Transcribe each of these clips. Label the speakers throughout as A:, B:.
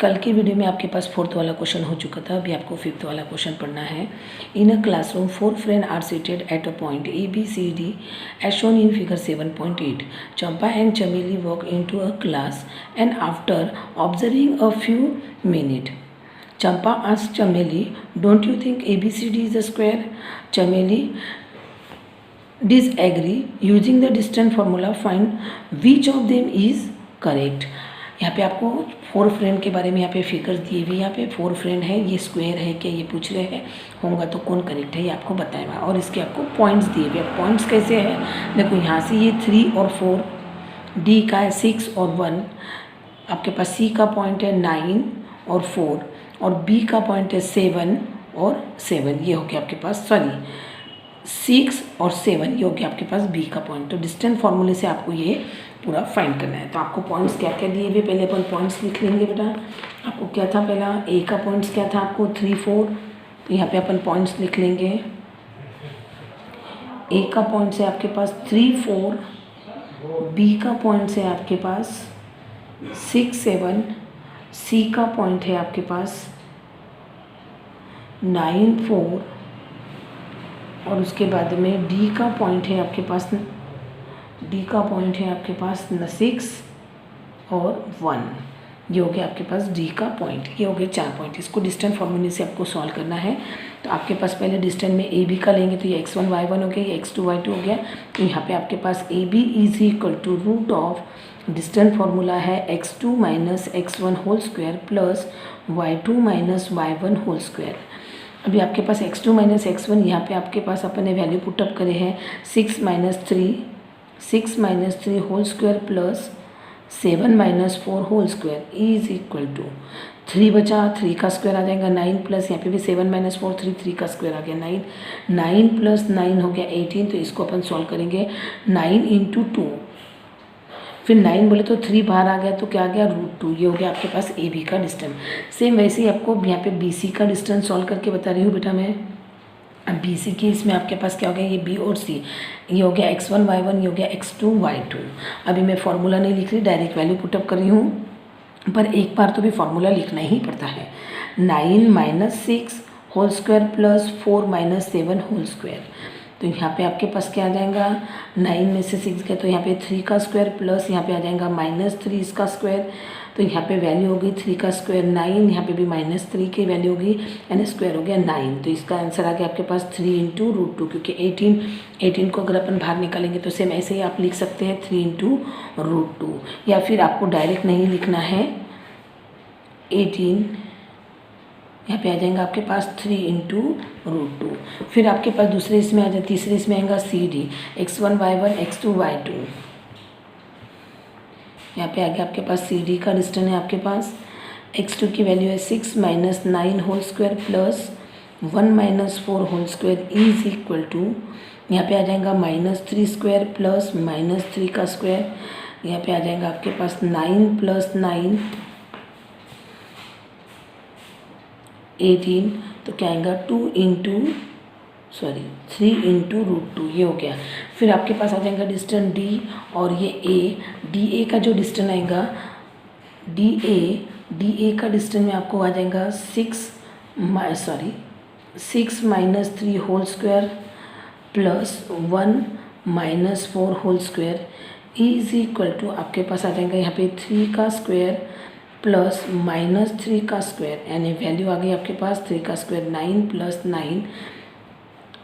A: कल की वीडियो में आपके पास फोर्थ वाला क्वेश्चन हो चुका था, अभी आपको फिफ्थ वाला क्वेश्चन पढ़ना है। In a classroom 4 friend are seated at a point A B C D as shown in figure 7.8. Champa and Chameli walk into a class and after observing a few minutes, Champa asked Chameli, "Don't you think ABCD is a square?" Chameli disagree. Using the distance formula, find which of them is correct. यहाँ पे आपको 4 friend के बारे में यहाँ पे figures दिए हुए, यहाँ पे 4 फ्रेंड है, ये स्क्वायर है क्या ये पूछ रहे हैं, होगा तो कौन करेक्ट है ये आपको बताएगा। और इसके आपको पॉइंट्स दिए हुए। पॉइंट्स कैसे है, देखो यहाँ से ये 3 और 4, डी का है 6 और 1, आपके पास सी का पॉइंट है 9 और 4, और बी का पॉइंट है 7 और 7। ये हो गया आपके पास 6 और 7, ये हो गया आपके पास बी का पॉइंट। तो डिस्टेंस फार्मूले से आपको ये पूरा फाइंड करना है। तो आपको पॉइंट्स क्या क्या दिए हुए, पहले अपन पॉइंट्स लिख लेंगे बेटा। आपको क्या था, पहला ए का पॉइंट्स क्या था आपको 3 4, तो यहाँ पे अपन पॉइंट्स लिख लेंगे। ए का पॉइंट्स है आपके पास 3 4, बी का पॉइंट्स है आपके पास 6 7, सी का पॉइंट है आपके पास 9 4, और उसके बाद में डी का पॉइंट है आपके पास 6 और 1। ये हो गया आपके पास डी का पॉइंट, ये हो गए 4 पॉइंट। इसको डिस्टेंस फॉर्मूले से आपको सॉल्व करना है। तो आपके पास पहले डिस्टेंस में ए बी का लेंगे, तो ये x1 y1 हो गया, ये x2 y2 हो गया। तो यहाँ पे आपके पास A B is equal to root of distance formula है x2 minus x1 whole square plus y2 minus y1 whole square. अभी आपके पास x2 माइनस x1, यहाँ पे आपके पास अपने वैल्यू पुटअप करे हैं 6 minus 3 whole square plus 7 minus 4 whole square is equal to 3 बचा, 3 का स्क्वायर आ जाएगा 9 प्लस यहाँ पे भी 7 माइनस 4 3 का स्क्वायर आ गया 9 प्लस 9 हो गया 18। तो इसको अपन सॉल्व करेंगे 9 इंटू 2, फिर 9 बोले तो 3 बाहर आ गया, तो क्या आ गया √2। ये हो गया आपके पास ए बी का डिस्टेंस। सेम वैसे ही आपको यहाँ पे बी सी का डिस्टेंस सॉल्व करके बता रही हूँ बेटा मैं। अब बी सी की इसमें आपके पास क्या हो गया, ये बी और सी, ये हो गया x1 y1, ये हो गया x2 y2। अभी मैं फार्मूला नहीं लिख रही, डायरेक्ट वैल्यू पुटअप कर रही हूँ, पर एक बार तो भी फार्मूला लिखना ही पड़ता है। 9 minus 6 whole square plus 4 minus 7 whole square. तो यहाँ पे आपके पास क्या आ जाएगा, 9 में से 6 गया तो यहाँ पे 3 का स्क्वायर प्लस यहाँ पे आ जाएगा -3 इसका स्क्वायर। तो यहाँ पे वैल्यू होगी 3 का स्क्वायर 9, यहाँ पे भी -3 की वैल्यू होगी, यानी स्क्वायर हो गया 9। तो इसका आंसर आ गया आपके पास 3 इंटू √2, क्योंकि 18 को अगर अपन बाहर निकालेंगे तो सेम ऐसे ही आप लिख सकते हैं 3 इंटू √2, या फिर आपको डायरेक्ट नहीं लिखना है 18, यहाँ पे आ जाएगा आपके पास 3 इंटू √2। फिर आपके पास दूसरे इसमें आ जाए, तीसरे इसमें आएगा C D, x1 y1 x2 y2। यहाँ पे आ गया आपके पास सी डी का डिस्टेंस है आपके पास, x2 की वैल्यू है 6 minus 9 whole square plus 1 minus 4 whole square is equal to, यहाँ पे आ जाएगा -3 स्क्वायर प्लस -3 का स्क्वायर, यहाँ पे आ जाएगा आपके पास 9 प्लस 9 18। तो क्या आएगा 3 इंटू √2, ये हो गया। फिर आपके पास आ जाएगा डिस्टेंस डी, और ये डी ए का जो डिस्टेंस आएगा, डी ए का डिस्टेंस में आपको आ जाएगा 6 minus 3 whole square plus 1 minus 4 whole square is equal to, आपके पास आ जाएगा यहाँ पे 3 का स्क्वायर प्लस -3 का स्क्वायर, यानी वैल्यू आ गई आपके पास 3 का स्क्वायर 9 प्लस 9,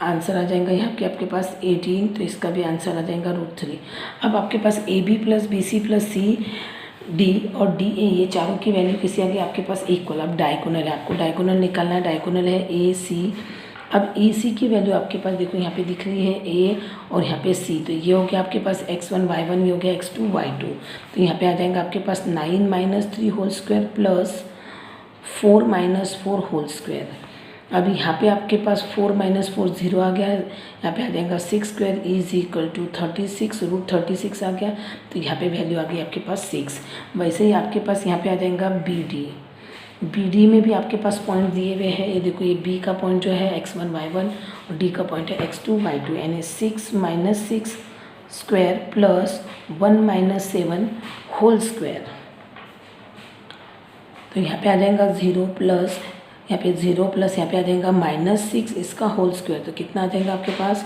A: आंसर आ जाएगा यहाँ पे आपके पास 18। तो इसका भी आंसर आ जाएगा √3। अब आपके पास A B plus B C plus C D और डी ए, ये चारों की वैल्यू किसी आ गई आपके पास इक्वल। अब डायगोनल है, आपको डायगोनल निकालना है, डायगोनल है ए सी। अब ए सी की वैल्यू आपके पास देखो यहाँ पे दिख रही है ए, और यहाँ पे सी, तो ये हो गया आपके पास x1 y1, ये हो गया x2 y2। तो यहाँ पे आ जाएगा आपके पास 9 minus 3 whole square plus 4 minus 4 whole square. अब यहाँ पे आपके पास 4 माइनस 4 0 आ गया, यहाँ पे आ जाएगा 6 स्क्वायर इज इक्वल टू 36 √36 आ गया। तो यहाँ पे वैल्यू आ गई आपके पास 6। वैसे ही आपके पास यहाँ पे आ जाएगा बी डी में भी आपके पास पॉइंट दिए हुए हैं। ये देखो, ये बी का पॉइंट जो है x1 y1 और डी का पॉइंट है x2 y2, यानी 6 minus 6 square plus 1 minus 7 whole square. तो यहाँ पे आ जाएगा 0 प्लस यहाँ पे 0 प्लस यहाँ पे आ जाएगा -6 इसका होल स्क्वायर। तो कितना आ जाएगा आपके पास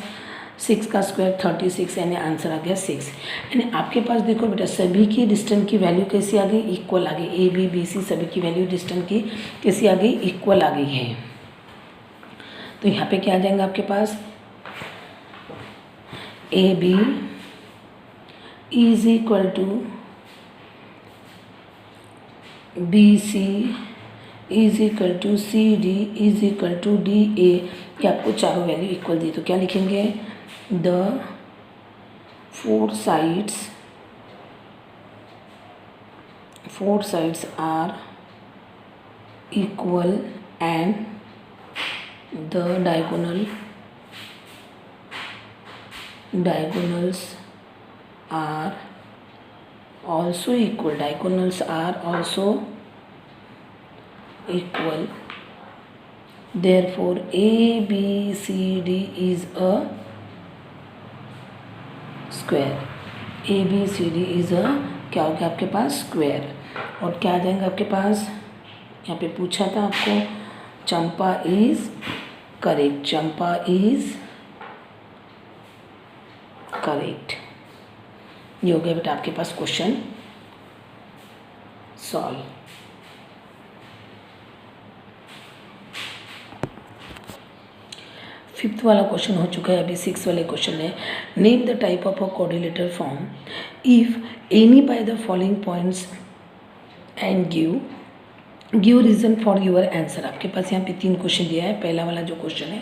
A: 6 का स्क्वायर 36, यानी आंसर आ गया 6। यानी आपके पास देखो बेटा सभी की डिस्टेंस की वैल्यू कैसी आ गई, इक्वल आ गई। ए बी बी सी सभी की वैल्यू डिस्टेंस की कैसी आ गई, इक्वल आ गई है। तो यहाँ पे क्या आ जाएगा आपके पास A B is equal to B C is equal to C D is equal to D A. ये आपको चारों वैल्यू इक्वल दी, तो क्या लिखेंगे, the four sides are equal and the diagonals are also equal. Diagonals are also equal. Therefore ABCD is a square. ABCD is a क्या हो गया आपके पास, स्क्वायर। और क्या आ जाएगा आपके पास, यहाँ पे पूछा था आपको, Champa is correct. Champa is correct. ये हो गया बेटा आपके पास क्वेश्चन सॉल्व। फिफ्थ वाला क्वेश्चन हो चुका है, अभी सिक्स वाले क्वेश्चन है। Name the type of a coordinator form if any by the following points and give reason for your answer. आपके पास यहाँ पे 3 क्वेश्चन दिया है। पहला वाला जो क्वेश्चन है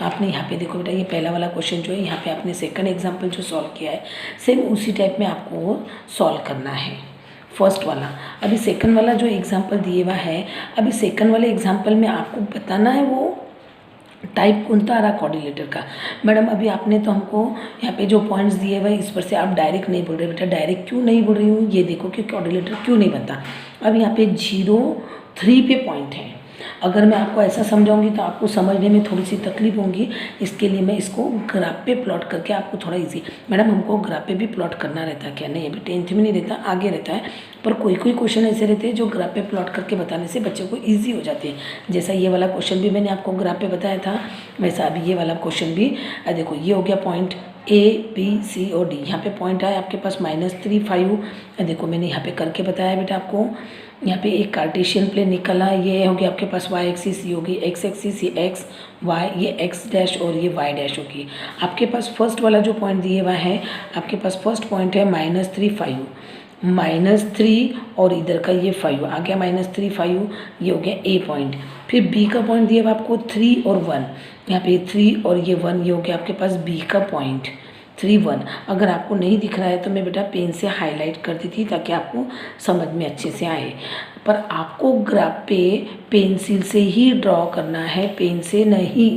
A: आपने यहाँ पे देखो बेटा, ये पहला वाला क्वेश्चन जो है यहाँ पे आपने सेकंड एग्जांपल जो सॉल्व किया है सेम उसी टाइप में आपको वो सॉल्व करना है फर्स्ट वाला। अभी सेकंड वाला जो एग्जांपल दिए हुआ है, अभी सेकंड वाले एग्जांपल में आपको बताना है वो टाइप कौन सा आ रहा कोऑर्डिनेटर का। मैडम अभी आपने तो हमको यहाँ पे जो पॉइंट्स दिए हुए इस पर से आप डायरेक्ट नहीं बोल रहे। बेटा डायरेक्ट क्यों नहीं बोल रही हूँ, ये देखो कि कोऑर्डिनेटर क्यों नहीं बनता। अब यहाँ पे 0 3 पे पॉइंट है। अगर मैं आपको ऐसा समझाऊंगी तो आपको समझने में थोड़ी सी तकलीफ होगी, इसके लिए मैं इसको ग्राफ पे प्लॉट करके आपको थोड़ा इजी। मैडम हमको ग्राफ पे भी प्लॉट करना रहता है क्या, नहीं अभी 10th में नहीं रहता, आगे रहता है। पर कोई क्वेश्चन ऐसे रहते हैं जो ग्राफ पे प्लॉट करके बताने से बच्चों को ईजी हो जाते हैं। जैसा ये वाला क्वेश्चन भी मैंने आपको ग्राफ पे बताया था, वैसा अभी ये वाला क्वेश्चन भी। देखो ये हो गया पॉइंट A B C और D। यहाँ पे पॉइंट आया आपके पास -3 5। देखो मैंने यहाँ पे करके बताया बेटा आपको। यहाँ पे एक कार्टेशियन प्लेन निकला, ये होगी आपके पास y एक्सिस, ये होगी x एक्सिस, ये x y, ये x डैश और ये y डैश होगी। आपके पास फर्स्ट वाला जो पॉइंट दिए हुआ है, आपके पास फर्स्ट पॉइंट है -3 5, -3 और इधर का ये 5 आ गया, -3 5, ये हो गया A पॉइंट। फिर B का पॉइंट दिया हुआ आपको 3 और 1, यहाँ पे 3 और ये 1, ये हो गया आपके पास B का पॉइंट 3 1। अगर आपको नहीं दिख रहा है तो मैं बेटा पेन से हाईलाइट कर दी थी ताकि आपको समझ में अच्छे से आए। पर आपको ग्राफ पे पेंसिल से ही ड्रॉ करना है, पेन से नहीं।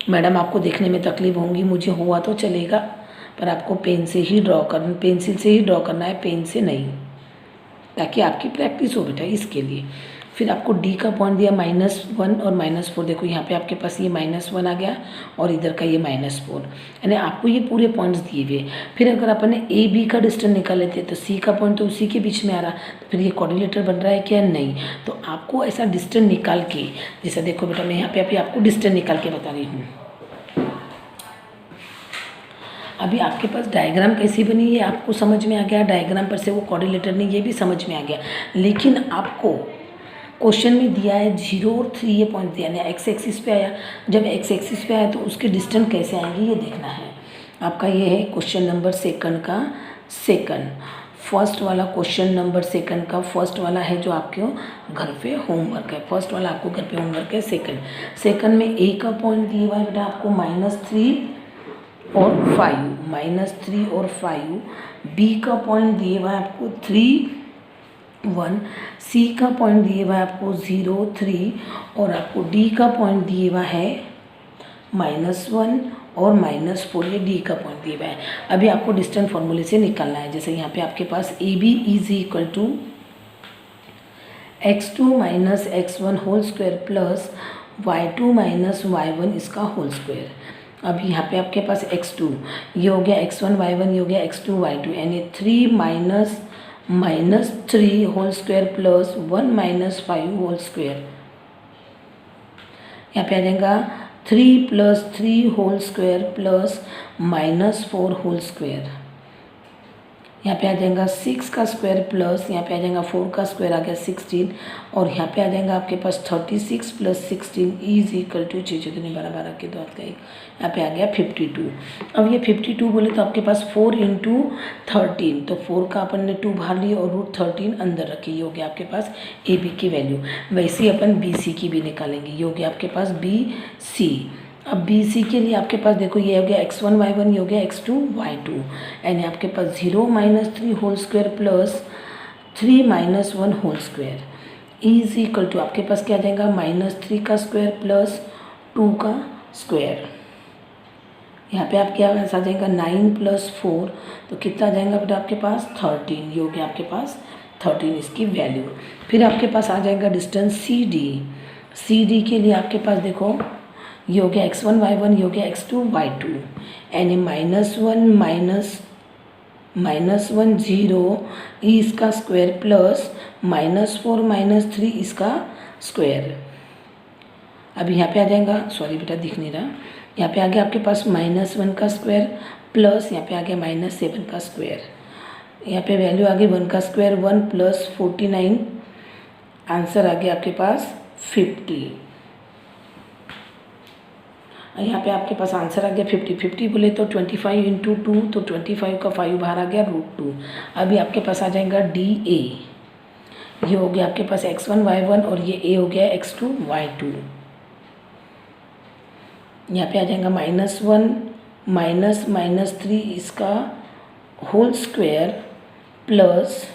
A: मैडम आपको देखने में तकलीफ होंगी, मुझे हुआ तो चलेगा, पर आपको पेन से ही ड्रॉ करना, पेंसिल से ही ड्रॉ करना है, पेन से नहीं, ताकि आपकी प्रैक्टिस हो बेटा, इसके लिए। फिर आपको डी का पॉइंट दिया -1 और -4। देखो यहाँ पे आपके पास ये -1 आ गया और इधर का ये -4, यानी आपको ये पूरे पॉइंट्स दिए हुए। फिर अगर अपन ए बी का डिस्टेंस निकाल लेते तो सी का पॉइंट तो उसी के बीच में आ रहा, तो फिर ये कोऑर्डिनेटर बन रहा है क्या, नहीं। तो आपको ऐसा डिस्टेंस निकाल के, जैसा देखो बेटा मैं यहाँ पे अभी आपको डिस्टेंस निकाल के बता रही हूँ। अभी आपके पास डायग्राम कैसी बनी ये आपको समझ में आ गया, डायग्राम पर से वो कोऑर्डिनेटर नहीं, ये भी समझ में आ गया। लेकिन आपको क्वेश्चन में दिया है 0 और 3 ये पॉइंट दिया है, एक्स एक्सिस पे आया। जब एक्स एक्सिस पे आया तो उसके डिस्टेंस कैसे आएंगे ये देखना है आपका। ये है क्वेश्चन नंबर सेकंड का सेकंड, फर्स्ट वाला क्वेश्चन नंबर सेकंड का फर्स्ट वाला है जो आपके घर पे होमवर्क है। फर्स्ट वाला आपको घर पे होमवर्क है। सेकंड में ए का पॉइंट दिया हुआ है बेटा आपको -3 और 5, -3 और 5। बी का पॉइंट दिए हुआ है आपको 3 1, सी का पॉइंट दिए हुआ है आपको 0 3 और आपको डी का पॉइंट दिए हुआ है -1 और -4, ये डी का पॉइंट दिया हुआ है। अभी आपको डिस्टेंस फॉर्मूले से निकालना है। जैसे यहाँ पे आपके पास A B is equal to x2 minus x1 whole square plus y2 minus y1 इसका होल स्क्वायर। अब यहाँ पे आपके पास x2 ये हो गया x1 y1, ये हो गया x2 y2, यानी 3 - -3 whole square plus 1 - 5 whole square. यहाँ पे आ जाएगा 3 + 3 whole square plus -4 whole square. यहाँ पे आ जाएगा 6 का स्क्वायर प्लस यहाँ पे आ जाएगा 4 का स्क्वायर आ गया 16, और यहाँ पे आ जाएगा आपके पास 36 + 16 इज इक्वल टू 6 × 12 12 के दो का 1, यहाँ पे आ गया 52। अब ये 52 बोले तो आपके पास 4 × 13, तो 4 का अपन ने 2 बाहर लिया और √13 अंदर रखी, ये हो गया आपके पास AB की वैल्यू। वैसे ही अपन BC की भी निकालेंगे, ये हो गया आपके पास BC। अब BC के लिए आपके पास देखो ये हो गया x1 y1, ये हो गया x2 y2, यानी आपके पास 0 - 3 whole square plus 3 - 1 whole square is equal to आपके पास क्या आ जाएगा -3 का स्क्वायर प्लस 2 का स्क्वायर। यहाँ पे आप क्या आ जाएगा 9 + 4, तो कितना आ जाएगा बेटा आपके पास 13, ये हो गया आपके पास 13 इसकी वैल्यू। फिर आपके पास आ जाएगा डिस्टेंस CD के लिए आपके पास देखो ये हो गया x1 y1, ये हो गया x2 y2, यानी -1 0 इसका स्क्वायर प्लस -4 - 3 इसका स्क्वायर। अब यहाँ पे आ जाएगा, सॉरी बेटा दिख नहीं रहा, यहाँ पे आ गया आपके पास -1 का स्क्वायर प्लस यहाँ पे आ गया -7 का स्क्वायर। यहाँ पे वैल्यू आ गई 1 का स्क्वायर 1 + 49, आंसर आ गया आपके पास 50। यहाँ पे आपके पास आंसर आ गया 50। 50 बोले तो 25 × 2, तो 25 का 5 बाहर आ गया √2। अभी आपके पास आ जाएगा DA, ये हो गया आपके पास x1 y1 और ये A हो गया x2 y2। यहाँ पे आ जाएगा -1 - -3 इसका होल स्क्वायर प्लस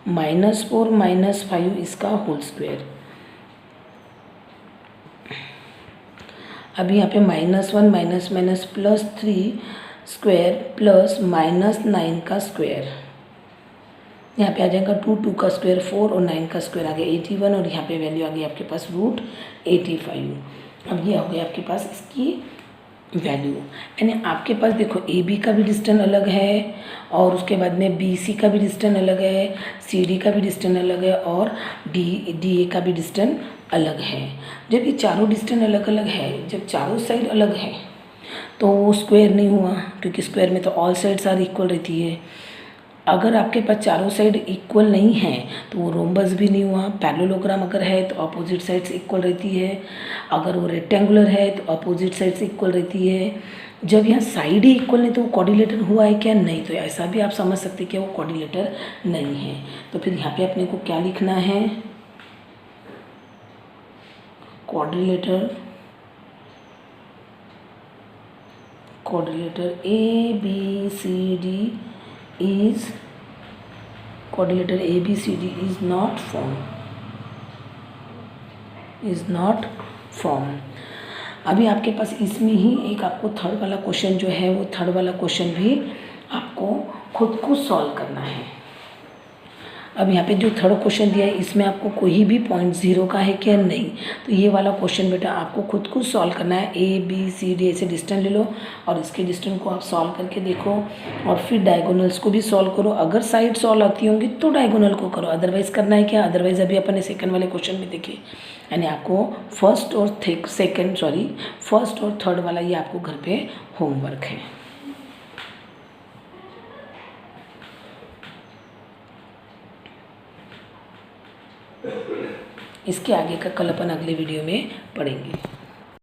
A: -4 - 5 इसका होल स्क्वायर। अभी यहाँ पे -1 - +3 स्क्वायर प्लस -9 का स्क्वायर। यहाँ पे आ जाएगा 2 का स्क्वायर 4 और 9 का स्क्वायर आ गया 81, और यहाँ पे वैल्यू आ गई आपके पास √85। अब ये हो गया आपके पास इसकी वैल्यू, यानी आपके पास देखो AB का भी डिस्टेंस अलग है, और उसके बाद में BC का भी डिस्टेंस अलग है, CD का भी डिस्टेंस अलग है, और DA का भी डिस्टेंस अलग है। जब ये चारों डिस्टेंस अलग अलग है, जब चारों साइड अलग है तो वो स्क्वायर नहीं हुआ, क्योंकि स्क्वायर में तो ऑल साइड्स आर इक्वल रहती है। अगर आपके पास चारों साइड इक्वल नहीं है तो वो रोम्बस भी नहीं हुआ। पैरेललोग्राम अगर है तो अपोजिट साइड्स इक्वल रहती है, अगर वो रेक्टेंगुलर है तो अपोजिट साइड्स इक्वल रहती है। जब यहाँ साइड ही इक्वल नहीं तो वो क्वाड्रिलेटर हुआ है क्या? नहीं। तो ऐसा भी आप समझ सकते हैं कि वो क्वाड्रिलेटर नहीं है। तो फिर यहाँ पे अपने को क्या लिखना है? Quadrilateral ABCD is quadrilateral ABCD is not formed। अभी आपके पास इसमें ही एक आपको थर्ड वाला क्वेश्चन जो है, वो थर्ड वाला क्वेश्चन भी आपको खुद को सॉल्व करना है। अब यहाँ पे जो थर्ड क्वेश्चन दिया है इसमें आपको कोई भी पॉइंट 0 का है क्या? नहीं। तो ये वाला क्वेश्चन बेटा आपको खुद को सॉल्व करना है। ABCD ऐसे डिस्टेंस ले लो और इसके डिस्टेंस को आप सॉल्व करके देखो, और फिर डायगोनल्स को भी सॉल्व करो। अगर साइड सॉल्व आती होंगी तो डायगोनल को करो, अदरवाइज करना है क्या? अदरवाइज अभी अपन ने सेकंड वाले क्वेश्चन में देखे, यानी आपको फर्स्ट और थर्ड वाला ये आपको घर पे होमवर्क है। इसके आगे का कल अपन अगले वीडियो में पढ़ेंगे।